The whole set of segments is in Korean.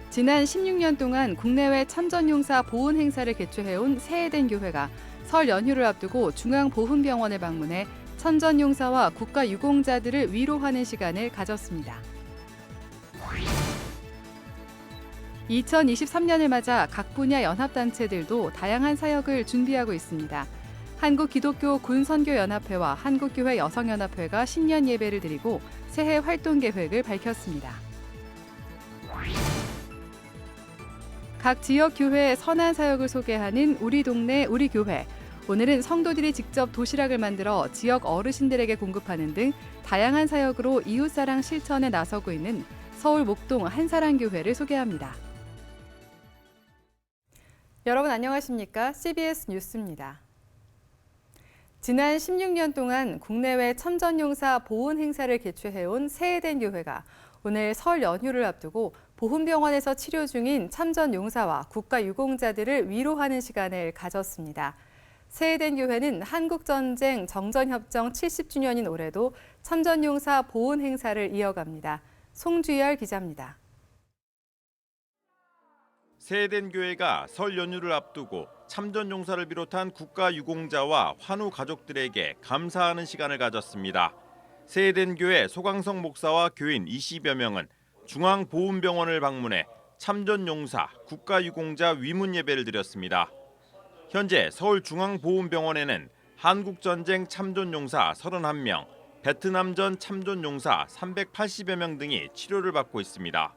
지난 16년 동안 국내외 참전용사 보훈 행사를 개최해온 세해된 교회가 설 연휴를 앞두고 중앙보훈병원을 방문해 참전용사와 국가유공자들을 위로하는 시간을 가졌습니다. 2023년을 맞아 각 분야 연합단체들도 다양한 사역을 준비하고 있습니다. 한국기독교 군선교연합회와 한국교회 여성연합회가 신년 예배를 드리고 새해 활동 계획을 밝혔습니다. 각 지역 교회의 선한 사역을 소개하는 우리 동네 우리 교회. 오늘은 성도들이 직접 도시락을 만들어 지역 어르신들에게 공급하는 등 다양한 사역으로 이웃사랑 실천에 나서고 있는 서울 목동 한사랑교회를 소개합니다. 여러분 안녕하십니까? CBS 뉴스입니다. 지난 16년 동안 국내외 참전용사 보훈 행사를 개최해온 세해된 교회가 오늘 설 연휴를 앞두고 보훈병원에서 치료 중인 참전용사와 국가유공자들을 위로하는 시간을 가졌습니다. 세해된 교회는 한국전쟁 정전협정 70주년인 올해도 참전용사 보훈 행사를 이어갑니다. 송주열 기자입니다. 세해된 교회가 설 연휴를 앞두고 참전용사를 비롯한 국가유공자와 환우 가족들에게 감사하는 시간을 가졌습니다. 세해된 교회 소강성 목사와 교인 20여 명은 중앙보훈병원을 방문해 참전용사, 국가유공자 위문 예배를 드렸습니다. 현재 서울중앙보훈병원에는 한국전쟁 참전용사 31명, 베트남전 참전용사 380여 명 등이 치료를 받고 있습니다.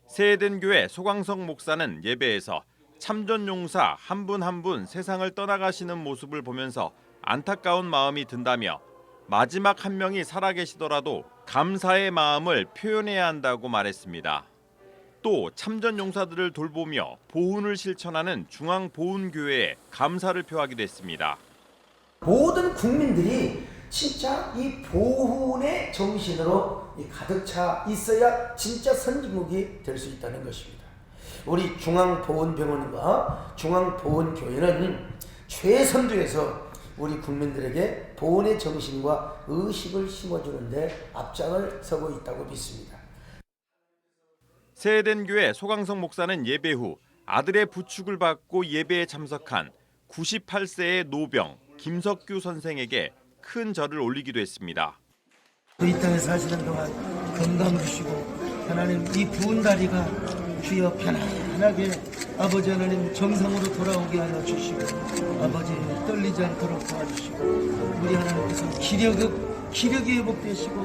세해된 교회 소강성 목사는 예배에서 참전용사 한 분 한 분 세상을 떠나가시는 모습을 보면서 안타까운 마음이 든다며 마지막 한 명이 살아계시더라도 감사의 마음을 표현해야 한다고 말했습니다. 또 참전용사들을 돌보며 보훈을 실천하는 중앙보훈교회에 감사를 표하기도 했습니다. 모든 국민들이 진짜 이 보훈의 정신으로 가득 차 있어야 진짜 선진국이 될 수 있다는 것입니다. 우리 중앙보훈병원과 중앙보훈교회는 최선두에서 우리 국민들에게 보훈의 정신과 의식을 심어주는 데 앞장을 서고 있다고 믿습니다. 세해된 교회 소강성 목사는 예배 후 아들의 부축을 받고 예배에 참석한 98세의 노병 김석규 선생에게 큰 절을 올리기도 했습니다. 이 땅에 사시는 동안 건강 주시고 하나님 이 부은 다리가 주여 편안하게 아버지 하나님 정상으로 돌아오게 하여 주시고 아버지 떨리지 않도록 도와주시고 우리 하나님께서 기력이 회복되시고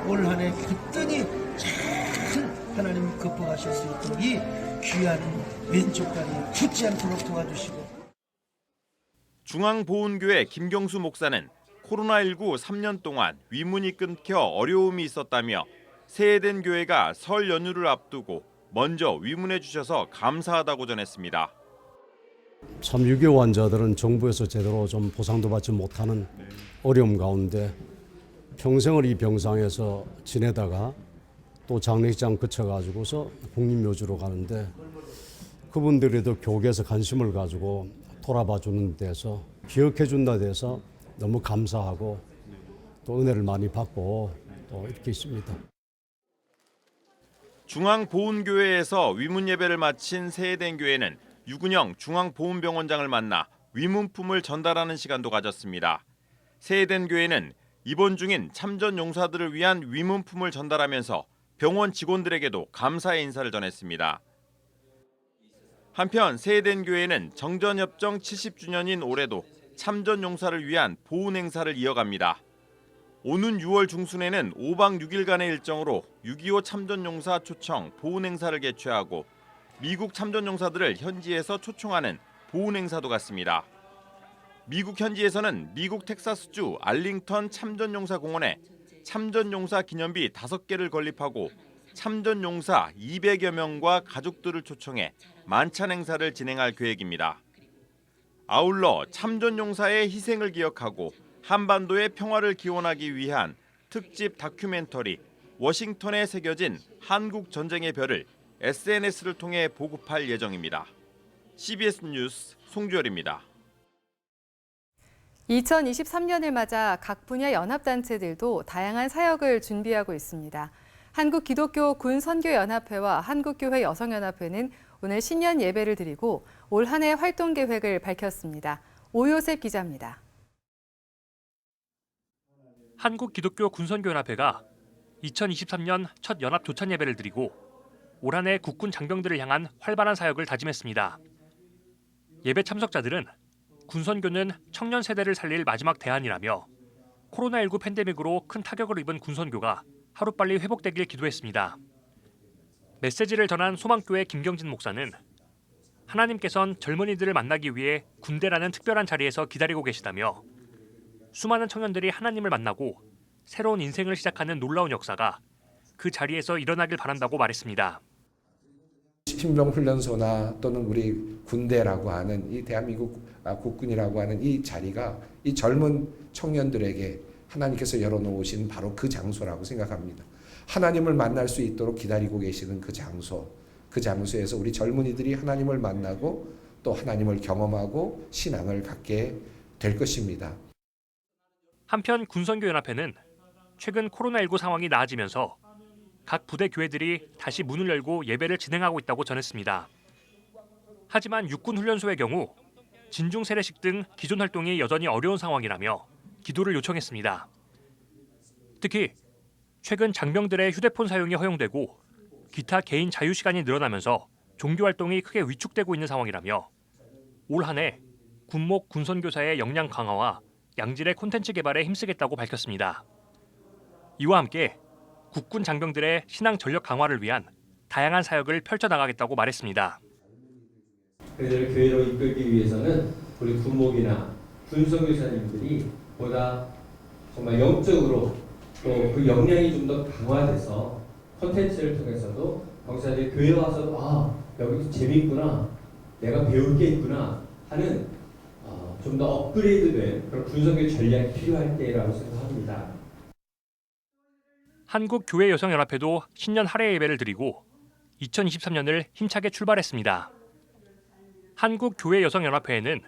올 한 해 기쁘니 잘 하나님 극복하실 수 있도록 이 귀한 왼쪽 다리 죽지 않도록 도와주시고. 중앙보훈교회 김경수 목사는 코로나19 3년 동안 위문이 끊겨 어려움이 있었다며 세해된 교회가 설 연휴를 앞두고 먼저 위문해 주셔서 감사하다고 전했습니다. 참 유교 환자들은 정부에서 제대로 좀 보상도 받지 못하는 어려움 가운데 평생을 이 병상에서 지내다가 또 장례식장 거쳐가지고서 국립묘지로 가는데 그분들에도 교계에서 관심을 가지고 돌아봐 주는 데서 기억해 준다 돼서 너무 감사하고 또 은혜를 많이 받고 또 이렇게 있습니다. 중앙보훈교회에서 위문 예배를 마친 세해된 교회는 유근영 중앙보훈병원장을 만나 위문품을 전달하는 시간도 가졌습니다. 세해된 교회는 입원 중인 참전용사들을 위한 위문품을 전달하면서 병원 직원들에게도 감사의 인사를 전했습니다. 한편 세해된 교회는 정전협정 70주년인 올해도 참전용사를 위한 보훈 행사를 이어갑니다. 오는 6월 중순에는 5박 6일간의 일정으로 6.25 참전용사 초청 보훈 행사를 개최하고 미국 참전용사들을 현지에서 초청하는 보훈 행사도 갖습니다. 미국 현지에서는 미국 텍사스주 알링턴 참전용사 공원에 참전용사 기념비 5개를 건립하고 참전용사 200여 명과 가족들을 초청해 만찬 행사를 진행할 계획입니다. 아울러 참전용사의 희생을 기억하고 한반도의 평화를 기원하기 위한 특집 다큐멘터리 워싱턴에 새겨진 한국 전쟁의 별을 SNS를 통해 보급할 예정입니다. CBS 뉴스 송주열입니다. 2023년을 맞아 각 분야 연합단체들도 다양한 사역을 준비하고 있습니다. 한국기독교 군선교연합회와 한국교회 여성연합회는 오늘 신년 예배를 드리고 올 한 해 활동 계획을 밝혔습니다. 오요셉 기자입니다. 한국기독교 군선교연합회가 2023년 첫 연합 조찬 예배를 드리고 올 한 해 국군 장병들을 향한 활발한 사역을 다짐했습니다. 예배 참석자들은 군선교는 청년 세대를 살릴 마지막 대안이라며 코로나19 팬데믹으로 큰 타격을 입은 군선교가 하루빨리 회복되길 기도했습니다. 메시지를 전한 소망교회 김경진 목사는 하나님께선 젊은이들을 만나기 위해 군대라는 특별한 자리에서 기다리고 계시다며 수많은 청년들이 하나님을 만나고 새로운 인생을 시작하는 놀라운 역사가 그 자리에서 일어나길 바란다고 말했습니다. 신병훈련소나 또는 우리 군대라고 하는 이 대한민국 국군이라고 하는 이 자리가 이 젊은 청년들에게 하나님께서 열어놓으신 바로 그 장소라고 생각합니다. 하나님을 만날 수 있도록 기다리고 계시는 그 장소에서 우리 젊은이들이 하나님을 만나고 또 하나님을 경험하고 신앙을 갖게 될 것입니다. 한편 군선교연합회는 최근 코로나19 상황이 나아지면서 각 부대 교회들이 다시 문을 열고 예배를 진행하고 있다고 전했습니다. 하지만 육군훈련소의 경우 진중 세례식 등 기존 활동이 여전히 어려운 상황이라며 기도를 요청했습니다. 특히 최근 장병들의 휴대폰 사용이 허용되고 기타 개인 자유 시간이 늘어나면서 종교 활동이 크게 위축되고 있는 상황이라며 올 한 해 군목 군선교사의 역량 강화와 양질의 콘텐츠 개발에 힘쓰겠다고 밝혔습니다. 이와 함께 국군 장병들의 신앙 전력 강화를 위한 다양한 사역을 펼쳐나가겠다고 말했습니다. 그들을 교회로 이끌기 위해서는 우리 군목이나 군선교사님들이 보다 정말 영적으로 또 그 역량이 좀 더 강화돼서 콘텐츠를 통해서도 병사들이 교회 와서도 여기도 재밌구나, 내가 배울 게 있구나 하는 좀 더 업그레이드된 그런 군선교 전략이 필요할 때라고 생각합니다. 한국교회여성연합회도 신년 할애 예배를 드리고 2023년을 힘차게 출발했습니다. 한국교회여성연합회에는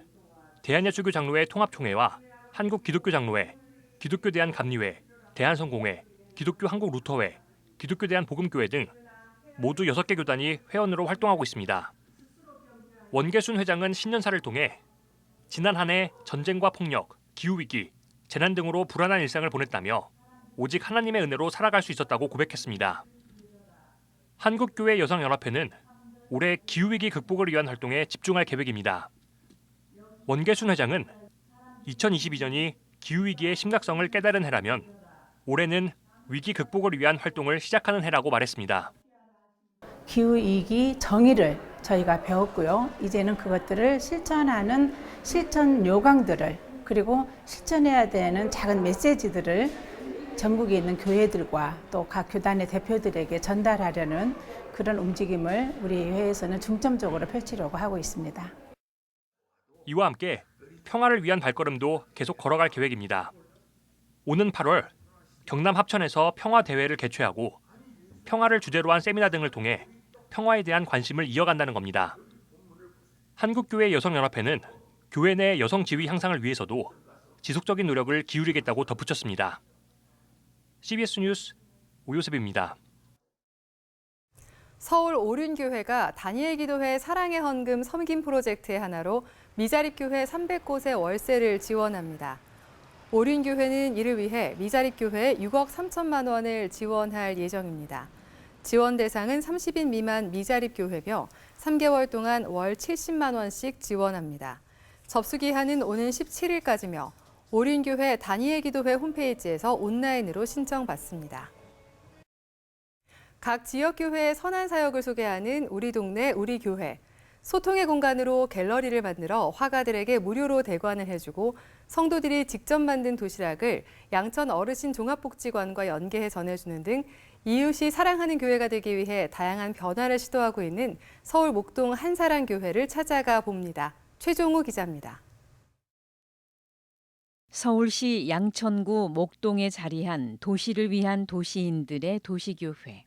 대한예수교 장로회 통합총회와 한국기독교장로회, 기독교대한감리회, 대한성공회, 기독교 한국루터회, 기독교대한복음교회 등 모두 6개 교단이 회원으로 활동하고 있습니다. 원계순 회장은 신년사를 통해 지난 한 해 전쟁과 폭력, 기후위기, 재난 등으로 불안한 일상을 보냈다며 오직 하나님의 은혜로 살아갈 수 있었다고 고백했습니다. 한국교회 여성연합회는 올해 기후위기 극복을 위한 활동에 집중할 계획입니다. 원계순 회장은 2022년이 기후위기의 심각성을 깨달은 해라면 올해는 위기 극복을 위한 활동을 시작하는 해라고 말했습니다. 기후위기 정의를 저희가 배웠고요. 이제는 그것들을 실천하는 실천 요강들을 그리고 실천해야 되는 작은 메시지들을 전국에 있는 교회들과 또 각 교단의 대표들에게 전달하려는 그런 움직임을 우리 회에서는 중점적으로 펼치려고 하고 있습니다. 이와 함께 평화를 위한 발걸음도 계속 걸어갈 계획입니다. 오는 8월 경남 합천에서 평화대회를 개최하고 평화를 주제로 한 세미나 등을 통해 평화에 대한 관심을 이어간다는 겁니다. 한국교회 여성연합회는 교회 내 여성 지위 향상을 위해서도 지속적인 노력을 기울이겠다고 덧붙였습니다. CBS 뉴스 오요셉입니다. 서울 오륜교회가 다니엘 기도회 사랑의 헌금 섬김 프로젝트의 하나로 미자립교회 300곳의 월세를 지원합니다. 오륜교회는 이를 위해 미자립교회에 6억 3천만 원을 지원할 예정입니다. 지원 대상은 30인 미만 미자립교회며 3개월 동안 월 70만 원씩 지원합니다. 접수 기한은 오는 17일까지며 오륜교회 다니엘 기도회 홈페이지에서 온라인으로 신청받습니다. 각 지역교회의 선한 사역을 소개하는 우리 동네 우리 교회. 소통의 공간으로 갤러리를 만들어 화가들에게 무료로 대관을 해주고 성도들이 직접 만든 도시락을 양천 어르신 종합복지관과 연계해 전해주는 등 이웃이 사랑하는 교회가 되기 위해 다양한 변화를 시도하고 있는 서울 목동 한사랑교회를 찾아가 봅니다. 최종우 기자입니다. 서울시 양천구 목동에 자리한 도시를 위한 도시인들의 도시교회.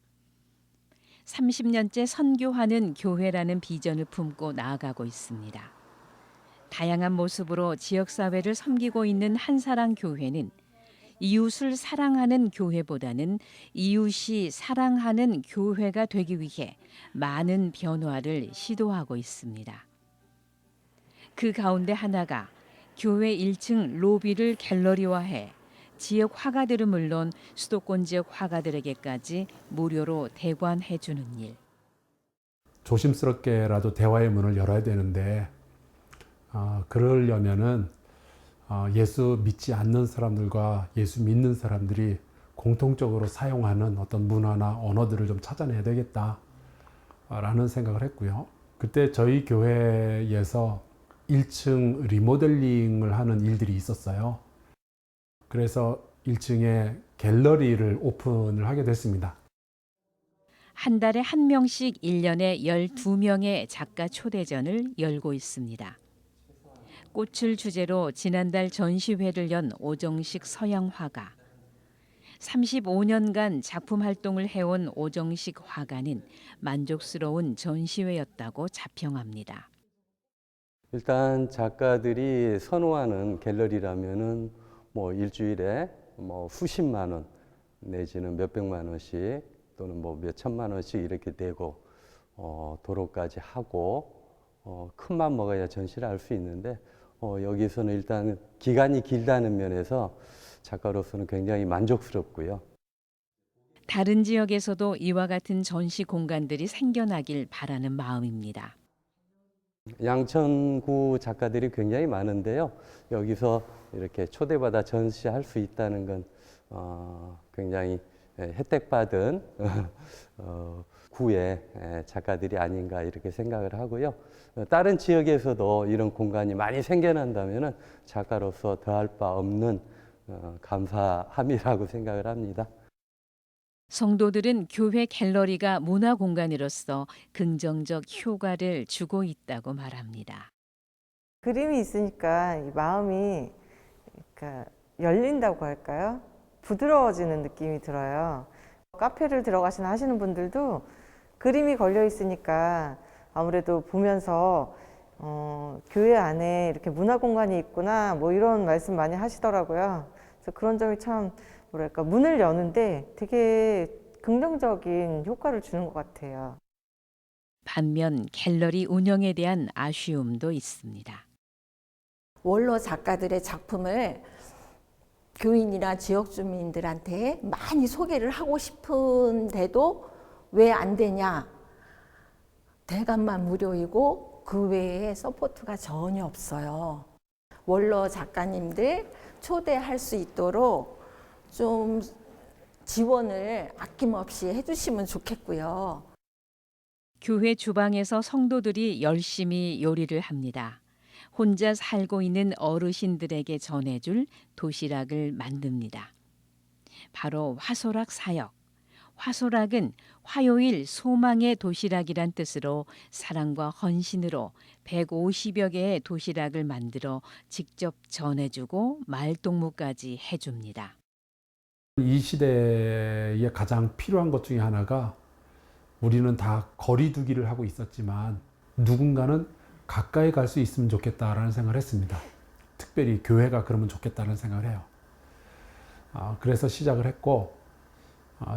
30년째 선교하는 교회라는 비전을 품고 나아가고 있습니다. 다양한 모습으로 지역사회를 섬기고 있는 한사랑교회는 이웃을 사랑하는 교회보다는 이웃이 사랑하는 교회가 되기 위해 많은 변화를 시도하고 있습니다. 그 가운데 하나가 교회 1층 로비를 갤러리화해 지역 화가들은 물론 수도권 지역 화가들에게까지 무료로 대관해 주는 일. 조심스럽게라도 대화의 문을 열어야 되는데 그러려면은 예수 믿지 않는 사람들과 예수 믿는 사람들이 공통적으로 사용하는 어떤 문화나 언어들을 좀 찾아내야 되겠다라는 생각을 했고요. 그때 저희 교회에서 1층 리모델링을 하는 일들이 있었어요. 그래서 1층에 갤러리를 오픈을 하게 됐습니다. 한 달에 한 명씩 1년에 12명의 작가 초대전을 열고 있습니다. 꽃을 주제로 지난달 전시회를 연 오정식 서양 화가. 35년간 작품 활동을 해온 오정식 화가는 만족스러운 전시회였다고 자평합니다. 일단 작가들이 선호하는 갤러리라면은 뭐 일주일에 뭐 수십만 원 내지는 몇백만 원씩 또는 뭐 몇천만 원씩 이렇게 내고 도로까지 하고 큰 맘 먹어야 전시를 할 수 있는데 여기서는 일단 기간이 길다는 면에서 작가로서는 굉장히 만족스럽고요. 다른 지역에서도 이와 같은 전시 공간들이 생겨나길 바라는 마음입니다. 양천구 작가들이 굉장히 많은데요. 여기서 이렇게 초대받아 전시할 수 있다는 건 굉장히 혜택받은 구의 작가들이 아닌가 이렇게 생각을 하고요. 다른 지역에서도 이런 공간이 많이 생겨난다면 작가로서 더할 바 없는 감사함이라고 생각을 합니다. 성도들은 교회 갤러리가 문화 공간으로서 긍정적 효과를 주고 있다고 말합니다. 그림이 있으니까 이 마음이 그러니까 열린다고 할까요? 부드러워지는 느낌이 들어요. 카페를 들어가시나 하시는 분들도 그림이 걸려 있으니까 아무래도 보면서 교회 안에 이렇게 문화 공간이 있구나 뭐 이런 말씀 많이 하시더라고요. 그래서 그런 점이 참 뭐랄까 문을 여는데 되게 긍정적인 효과를 주는 것 같아요. 반면 갤러리 운영에 대한 아쉬움도 있습니다. 원로 작가들의 작품을 교인이나 지역 주민들한테 많이 소개를 하고 싶은데도 왜 안 되냐? 대관만 무료이고 그 외에 서포트가 전혀 없어요. 원로 작가님들 초대할 수 있도록 좀 지원을 아낌없이 해주시면 좋겠고요. 교회 주방에서 성도들이 열심히 요리를 합니다. 혼자 살고 있는 어르신들에게 전해줄 도시락을 만듭니다. 바로 화소락 사역. 화소락은 화요일 소망의 도시락이란 뜻으로 사랑과 헌신으로 150여 개의 도시락을 만들어 직접 전해주고 말동무까지 해줍니다. 이 시대에 가장 필요한 것 중에 하나가 우리는 다 거리두기를 하고 있었지만 누군가는 가까이 갈 수 있으면 좋겠다라는 생각을 했습니다. 특별히 교회가 그러면 좋겠다는 생각을 해요. 그래서 시작을 했고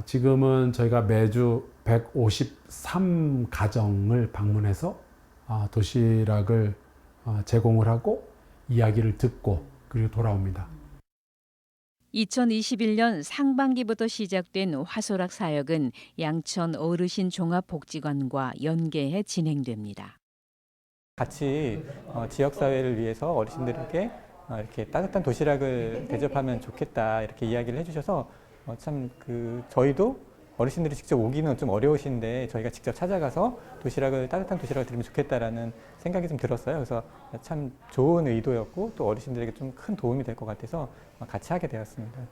지금은 저희가 매주 153가정을 방문해서 도시락을 제공을 하고 이야기를 듣고 그리고 돌아옵니다. 2021년 상반기부터 시작된 화소락 사역은 양천 어르신 종합복지관과 연계해 진행됩니다. 같이 지역사회를 위해서 어르신들에게 이렇게 따뜻한 도시락을 대접하면 좋겠다 이렇게 이야기를 해주셔서 참 저희도 어르신들이 직접 오기는 좀 어려우신데 저희가 직접 찾아가서 따뜻한 도시락을 드리면 좋겠다라는 생각이 좀 들었어요. 그래서 참 좋은 의도였고 또 어르신들에게 좀 큰 도움이 될 것 같아서 같이 하게 되었습니다.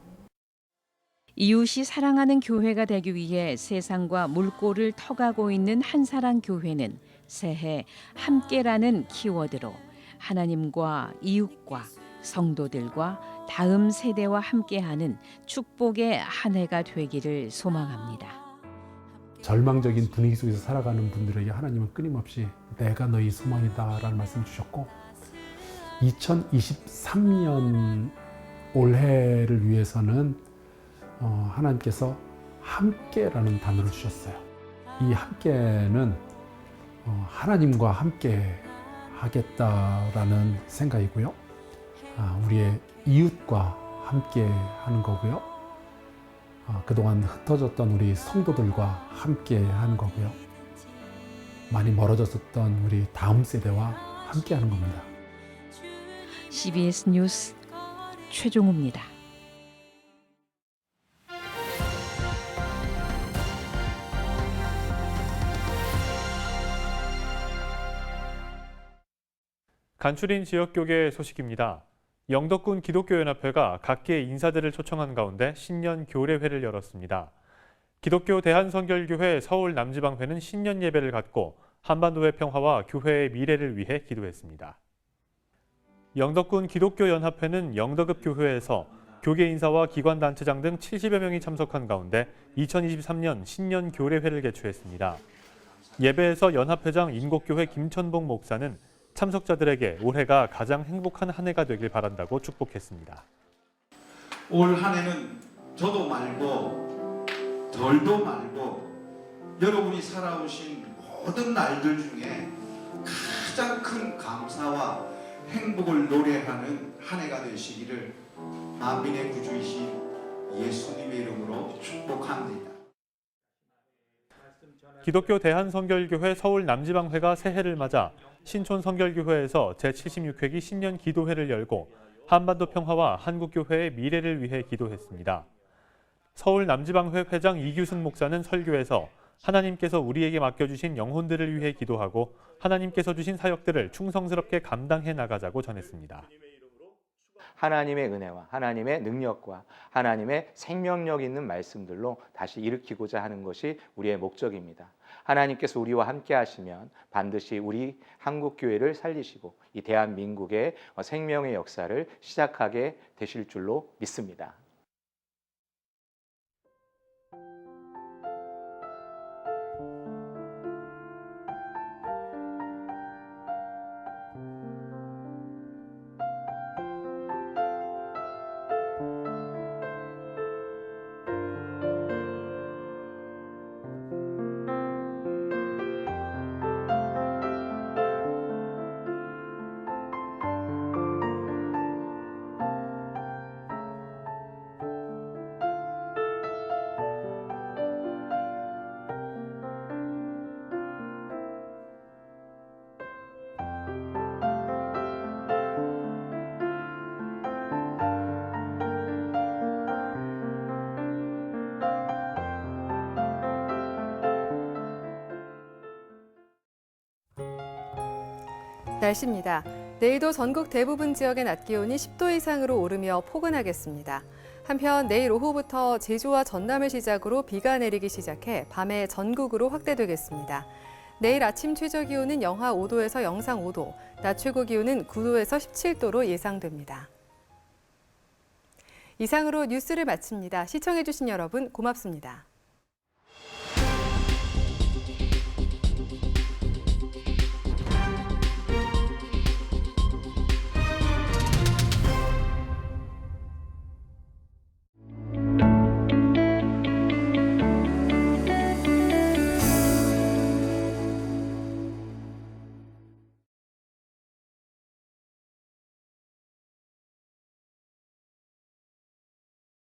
이웃이 사랑하는 교회가 되기 위해 세상과 물꼬를 터가고 있는 한사랑 교회는 새해 함께라는 키워드로 하나님과 이웃과 성도들과 다음 세대와 함께하는 축복의 한 해가 되기를 소망합니다. 절망적인 분위기 속에서 살아가는 분들에게 하나님은 끊임없이 내가 너희 소망이다 라는 말씀을 주셨고 2023년 올해를 위해서는 하나님께서 함께라는 단어를 주셨어요. 이 함께는 하나님과 함께 하겠다라는 생각이고요. 우리의 이웃과 함께 하는 거고요. 그동안 흩어졌던 우리 성도들과 함께 하는 거고요. 많이 멀어졌었던 우리 다음 세대와 함께 하는 겁니다. CBS 뉴스 최종우입니다. 간추린 지역교계 소식입니다. 영덕군 기독교연합회가 각계 인사들을 초청한 가운데 신년 교례회를 열었습니다. 기독교 대한선결교회 서울 남지방회는 신년 예배를 갖고 한반도의 평화와 교회의 미래를 위해 기도했습니다. 영덕군 기독교연합회는 영덕읍 교회에서 교계 인사와 기관단체장 등 70여 명이 참석한 가운데 2023년 신년 교례회를 개최했습니다. 예배에서 연합회장 인곡교회 김천봉 목사는 참석자들에게 올해가 가장 행복한 한 해가 되길 바란다고 축복했습니다. 올 한 해는 저도 말고 덜도 말고 여러분이 살아오신 모든 날들 중에 가장 큰 감사와 행복을 노래하는 한 해가 되시기를 만민의 구주이신 예수님의 이름으로 축복합니다. 기독교 대한선결교회 서울 남지방회가 새해를 맞아 신촌 선결교회에서 제76회기 신년 기도회를 열고 한반도 평화와 한국교회의 미래를 위해 기도했습니다. 서울 남지방회 회장 이규승 목사는 설교에서 하나님께서 우리에게 맡겨주신 영혼들을 위해 기도하고 하나님께서 주신 사역들을 충성스럽게 감당해 나가자고 전했습니다. 하나님의 은혜와 하나님의 능력과 하나님의 생명력 있는 말씀들로 다시 일으키고자 하는 것이 우리의 목적입니다. 하나님께서 우리와 함께 하시면 반드시 우리 한국교회를 살리시고 이 대한민국의 생명의 역사를 시작하게 되실 줄로 믿습니다. 날씨입니다. 내일도 전국 대부분 지역의 낮 기온이 10도 이상으로 오르며 포근하겠습니다. 한편 내일 오후부터 제주와 전남을 시작으로 비가 내리기 시작해 밤에 전국으로 확대되겠습니다. 내일 아침 최저 기온은 영하 5도에서 영상 5도, 낮 최고 기온은 9도에서 17도로 예상됩니다. 이상으로 뉴스를 마칩니다. 시청해주신 여러분 고맙습니다.